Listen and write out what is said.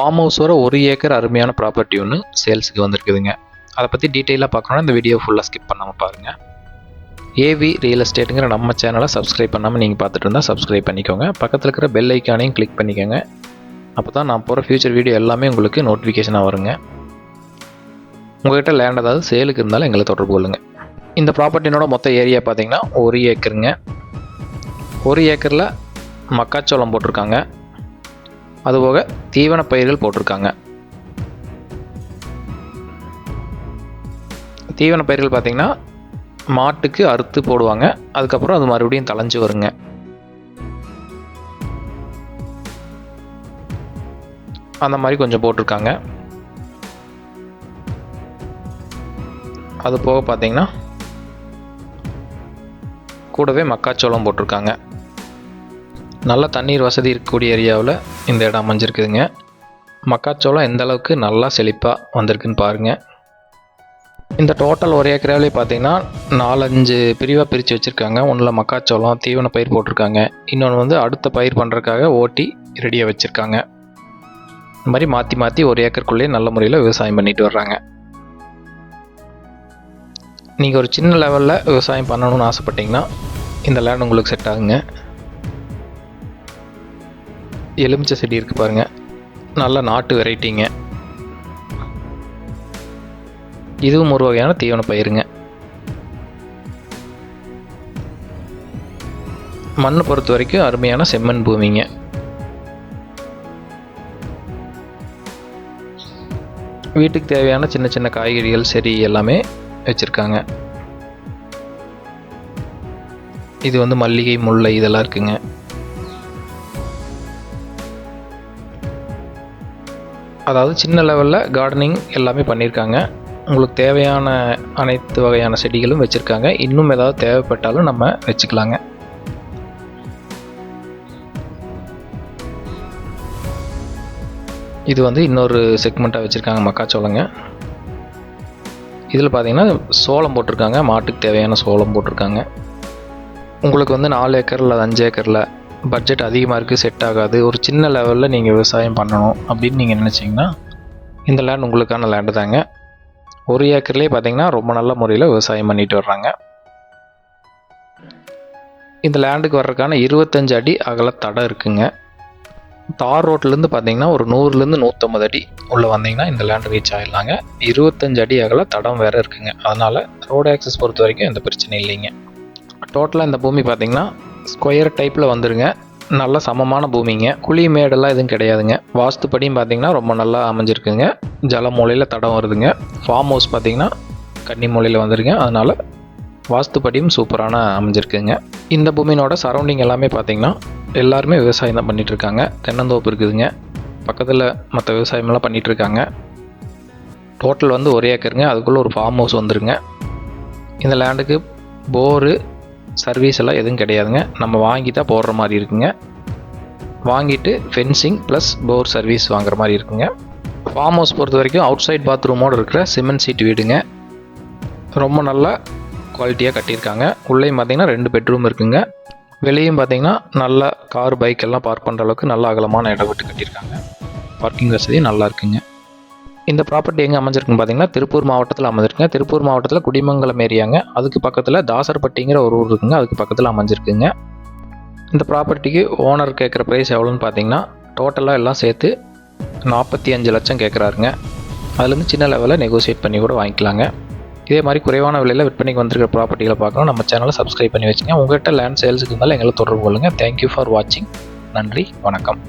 Form ஹவுஸோட 1 acre அருமையான property ஒன்று சேல்ஸுக்கு வந்திருக்குதுங்க. அதை பற்றி டீட்டெயிலாக பார்க்கணுன்னா இந்த வீடியோ ஃபுல்லாக ஸ்கிப் பண்ணாமல் பாருங்கள். ஏவி ரியல் எஸ்டேட்டுங்கிற நம்ம சேனலை சப்ஸ்கிரைப் பண்ணாமல் நீங்கள் பார்த்துட்டு இருந்தால் சப்ஸ்கிரைப் பண்ணிக்கோங்க. பக்கத்தில் இருக்கிற பெல் ஐக்கானையும் கிளிக் பண்ணிக்கோங்க. அப்போ தான் நான் போகிற ஃபியூச்சர் வீடியோ எல்லாமே உங்களுக்கு நோட்டிஃபிகேஷனாக வருங்க. உங்கள்கிட்ட லேண்ட் ஏதாவது சேலுக்கு இருந்தாலும் எங்களை தொடர்பு கொள்ளுங்கள். இந்த ப்ராப்பர்ட்டினோட மொத்த ஏரியா பார்த்தீங்கன்னா 1 ஏக்கருங்க. 1 ஏக்கரில் மக்காச்சோளம் போட்டிருக்காங்க. அதுபோக தீவன பயிர்கள் போட்டிருக்காங்க. தீவன பயிர்கள் பார்த்திங்கன்னா மாட்டுக்கு அறுத்து போடுவாங்க. அதுக்கப்புறம் அது மறுபடியும் தளைஞ்சு வருங்க. அந்த மாதிரி கொஞ்சம் போட்டிருக்காங்க. அது போக பார்த்திங்கன்னா கூடவே மக்காச்சோளம் போட்டிருக்காங்க. நல்ல தண்ணீர் வசதி இருக்கக்கூடிய ஏரியாவில் இந்த இடம் அமைஞ்சிருக்குதுங்க. மக்காச்சோளம் எந்த அளவுக்கு நல்லா செழிப்பாக வந்திருக்குன்னு பாருங்கள். இந்த டோட்டல் 1 ஏக்கராவிலே பார்த்தீங்கன்னா 4-5 பிரிவாக பிரித்து வச்சுருக்காங்க. ஒன்றில் மக்காச்சோளம் தீவன பயிர் போட்டிருக்காங்க. இன்னொன்று வந்து அடுத்த பயிர் பண்ணுறதுக்காக ஓட்டி ரெடியாக வச்சுருக்காங்க. இந்த மாதிரி மாற்றி மாற்றி 1 ஏக்கருக்குள்ளேயே நல்ல முறையில் விவசாயம் பண்ணிட்டு வர்றாங்க. நீங்கள் ஒரு சின்ன லெவலில் விவசாயம் பண்ணணும்னு ஆசைப்பட்டீங்கன்னா இந்த லேண்ட் உங்களுக்கு செட் ஆகுங்க. எலுமிச்சை செடி இருக்குது பாருங்கள், நல்ல நாட்டு வெரைட்டிங்க. இதுவும் ஒரு வகையான தீவன பயிருங்க. மண்ணை பொறுத்த வரைக்கும் அருமையான செம்மண் பூமிங்க. வீட்டுக்கு தேவையான சின்ன சின்ன காய்கறிகள் செடி எல்லாமே வச்சுருக்காங்க. இது வந்து மல்லிகை முல்லை இதெல்லாம் இருக்குங்க. அதாவது சின்ன லெவலில் கார்டனிங் எல்லாமே பண்ணியிருக்காங்க. உங்களுக்கு தேவையான அனைத்து வகையான செடிகளும் வச்சுருக்காங்க. இன்னும் ஏதாவது தேவைப்பட்டாலும் நம்ம வச்சுக்கலாங்க. இது வந்து இன்னொரு செக்மெண்ட்டாக வச்சுருக்காங்க மக்காச்சோளங்க. இதில் பார்த்தீங்கன்னா சோளம் போட்டிருக்காங்க. மாட்டுக்கு தேவையான சோளம் போட்டிருக்காங்க. உங்களுக்கு வந்து 4 ஏக்கரில் 5 ஏக்கரில் பட்ஜெட் அதிகமாக இருக்குது, செட் ஆகாது, ஒரு சின்ன லெவலில் நீங்கள் விவசாயம் பண்ணணும் அப்படின்னு நீங்கள் நினச்சிங்கன்னா இந்த லேண்ட் உங்களுக்கான லேண்டு தாங்க. 1 ஏக்கர்லேயே பார்த்தீங்கன்னா ரொம்ப நல்ல முறையில் விவசாயம் பண்ணிட்டு வர்றாங்க. இந்த லேண்டுக்கு வர்றதுக்கான 25 அடி அகல தடம் இருக்குங்க. தார் ரோட்லேருந்து பார்த்தீங்கன்னா ஒரு 100லேருந்து 150 அடி உள்ளே வந்தீங்கன்னா இந்த லேண்டு ரீச் ஆகிடலாங்க. 25 அடி அகல தடம் வேறு இருக்குங்க. அதனால் ரோடு ஆக்சஸ் பொறுத்த வரைக்கும் எந்த பிரச்சனையும் இல்லைங்க. டோட்டலாக இந்த பூமி பார்த்திங்கன்னா ஸ்கொயர் டைப்பில் வந்துருங்க. நல்ல சமமான பூமிங்க. குழி மேடெல்லாம் எதுவும் கிடையாதுங்க. வாஸ்துப்படியும் பார்த்திங்கன்னா ரொம்ப நல்லா அமைஞ்சிருக்குங்க. ஜல மூலையில் தடம் வருதுங்க. ஃபார்ம் ஹவுஸ் பார்த்திங்கன்னா கன்னி மூலையில் வந்துருங்க. அதனால் வாஸ்துப்படியும் சூப்பரான அமைஞ்சிருக்குங்க. இந்த பூமியினோட சரௌண்டிங் எல்லாமே பார்த்திங்கன்னா எல்லாருமே விவசாயம் தான் பண்ணிகிட்ருக்காங்க. தென்னந்தோப்பு இருக்குதுங்க. பக்கத்தில் மற்ற விவசாயமெல்லாம் பண்ணிகிட்ருக்காங்க. டோட்டல் வந்து 1 ஏக்கருங்க. அதுக்குள்ளே ஒரு ஃபார்ம் ஹவுஸ் வந்துருங்க. இந்த லேண்டுக்கு போரு சர்வீஸ் எல்லாம் எதுவும் கிடையாதுங்க. நம்ம வாங்கி தான் போடுற மாதிரி இருக்குங்க. வாங்கிட்டு ஃபென்சிங் ப்ளஸ் போர் சர்வீஸ் வாங்குற மாதிரி இருக்குங்க. ஃபார்ம் ஹவுஸ் பொறுத்த வரைக்கும் அவுட் சைட் பாத்ரூமோடு இருக்கிற சிமெண்ட் சீட் வீடுங்க. ரொம்ப நல்லா குவாலிட்டியாக கட்டியிருக்காங்க. உள்ளேயும் பார்த்திங்கன்னா 2 பெட்ரூம் இருக்குங்க. வெளியும் பார்த்திங்கன்னா நல்லா கார் பைக் எல்லாம் பார்க் பண்ணுற அளவுக்கு நல்ல அகலமான இடம் விட்டு கட்டியிருக்காங்க. பார்க்கிங் வசதி நல்லா இருக்குங்க. இந்த ப்ராப்பர்ட்டி எங்கே அமைஞ்சிருக்குன்னு பார்த்தீங்கன்னா திருப்பூர் மாவட்டத்தில் அமைஞ்சிருக்குங்க. திருப்பூர் மாவட்டத்தில் குடிமங்கலம் ஏரியாங்க. அதுக்கு பக்கத்தில் தாசர்பட்டிங்கிற ஒரு ஊர் இருக்குங்க. அதுக்கு பக்கத்தில் அமைஞ்சிருக்குங்க. இந்த ப்ராப்பர்ட்டிக்கு ஓனர் கேட்குற ப்ரைஸ் எவ்வளோன்னு பார்த்தீங்கன்னா டோட்டலாக எல்லாம் சேர்த்து 45 லட்சம் கேட்குறாருங்க. அதுலேருந்து சின்ன லெவலில் நெகோசியேட் பண்ணி கூட வாங்கிக்கலாங்க. இதே மாதிரி குறைவான விலையில் விற்பனைக்கு வந்திருக்கிற ப்ராப்பர்ட்டிகளை பார்க்கணும் நம்ம சேனலை சப்ஸ்கிரைப் பண்ணி வச்சுங்க. உங்கள்கிட்ட லேண்ட் சேல்ஸுக்கு இருந்தாலும் எங்களை தொடர்பு கொள்ளுங்கள். தேங்க்யூ ஃபார் வாட்சிங். நன்றி, வணக்கம்.